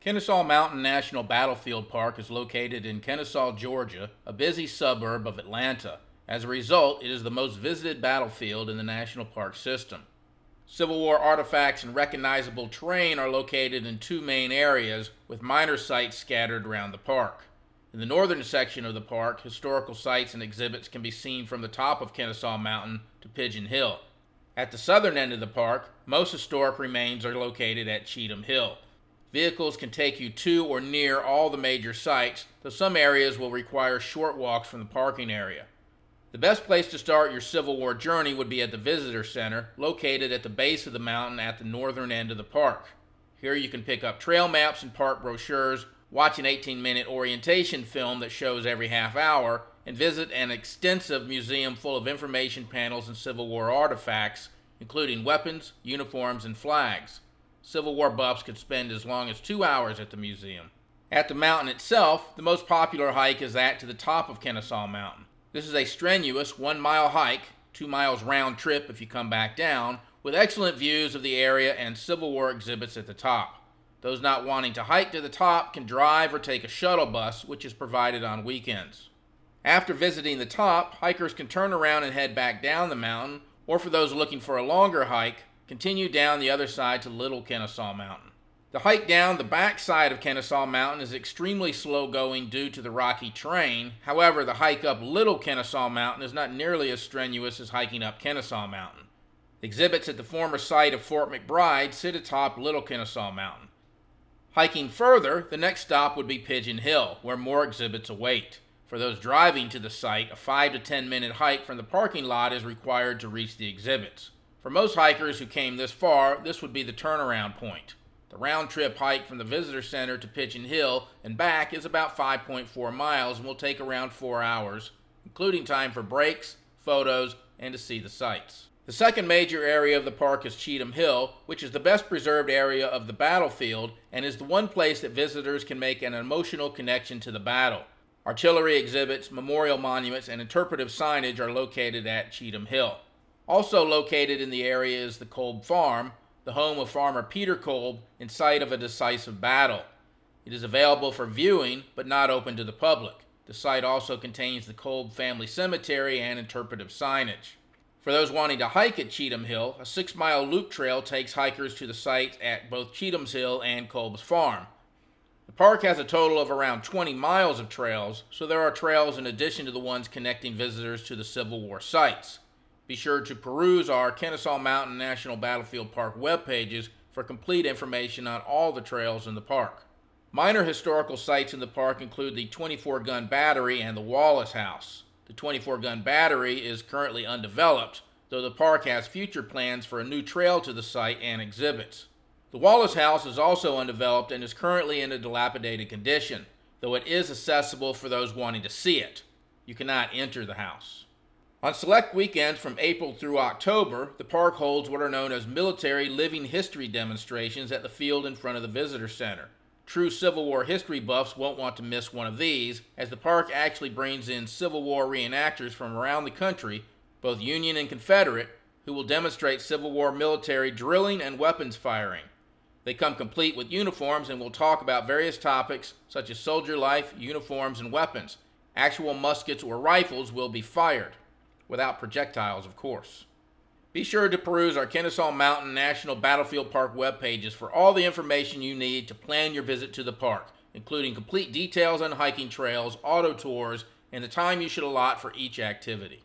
Kennesaw Mountain National Battlefield Park is located in Kennesaw, Georgia, a busy suburb of Atlanta. As a result, it is the most visited battlefield in the national park system. Civil War artifacts and recognizable terrain are located in two main areas, with minor sites scattered around the park. In the northern section of the park, historical sites and exhibits can be seen from the top of Kennesaw Mountain to Pigeon Hill. At the southern end of the park, most historic remains are located at Cheatham Hill. Vehicles can take you to or near all the major sites, though some areas will require short walks from the parking area. The best place to start your Civil War journey would be at the Visitor Center, located at the base of the mountain at the northern end of the park. Here you can pick up trail maps and park brochures, watch an 18-minute orientation film that shows every half hour, and visit an extensive museum full of information panels and Civil War artifacts, including weapons, uniforms, and flags. Civil War buffs could spend as long as 2 hours at the museum. At the mountain itself, the most popular hike is that to the top of Kennesaw Mountain. This is a strenuous 1-mile hike, 2 miles round trip if you come back down, with excellent views of the area and Civil War exhibits at the top. Those not wanting to hike to the top can drive or take a shuttle bus, which is provided on weekends. After visiting the top, hikers can turn around and head back down the mountain, or for those looking for a longer hike, continue down the other side to Little Kennesaw Mountain. The hike down the back side of Kennesaw Mountain is extremely slow going due to the rocky terrain. However, the hike up Little Kennesaw Mountain is not nearly as strenuous as hiking up Kennesaw Mountain. Exhibits at the former site of Fort McBride sit atop Little Kennesaw Mountain. Hiking further, the next stop would be Pigeon Hill, where more exhibits await. For those driving to the site, a 5 to 10 minute hike from the parking lot is required to reach the exhibits. For most hikers who came this far, this would be the turnaround point. The round-trip hike from the Visitor Center to Pigeon Hill and back is about 5.4 miles and will take around 4 hours, including time for breaks, photos, and to see the sights. The second major area of the park is Cheatham Hill, which is the best preserved area of the battlefield and is the one place that visitors can make an emotional connection to the battle. Artillery exhibits, memorial monuments, and interpretive signage are located at Cheatham Hill. Also located in the area is the Kolb Farm, the home of farmer Peter Kolb and site of a decisive battle. It is available for viewing, but not open to the public. The site also contains the Kolb family cemetery and interpretive signage. For those wanting to hike at Cheatham Hill, a 6-mile loop trail takes hikers to the site at both Cheatham's Hill and Kolb's Farm. The park has a total of around 20 miles of trails, so there are trails in addition to the ones connecting visitors to the Civil War sites. Be sure to peruse our Kennesaw Mountain National Battlefield Park web pages for complete information on all the trails in the park. Minor historical sites in the park include the 24-gun battery and the Wallace House. The 24-gun battery is currently undeveloped, though the park has future plans for a new trail to the site and exhibits. The Wallace House is also undeveloped and is currently in a dilapidated condition, though it is accessible for those wanting to see it. You cannot enter the house. On select weekends from April through October, the park holds what are known as military living history demonstrations at the field in front of the Visitor Center. True Civil War history buffs won't want to miss one of these, as the park actually brings in Civil War reenactors from around the country, both Union and Confederate, who will demonstrate Civil War military drilling and weapons firing. They come complete with uniforms and will talk about various topics such as soldier life, uniforms, and weapons. Actual muskets or rifles will be fired. Without projectiles, of course. Be sure to peruse our Kennesaw Mountain National Battlefield Park web pages for all the information you need to plan your visit to the park, including complete details on hiking trails, auto tours, and the time you should allot for each activity.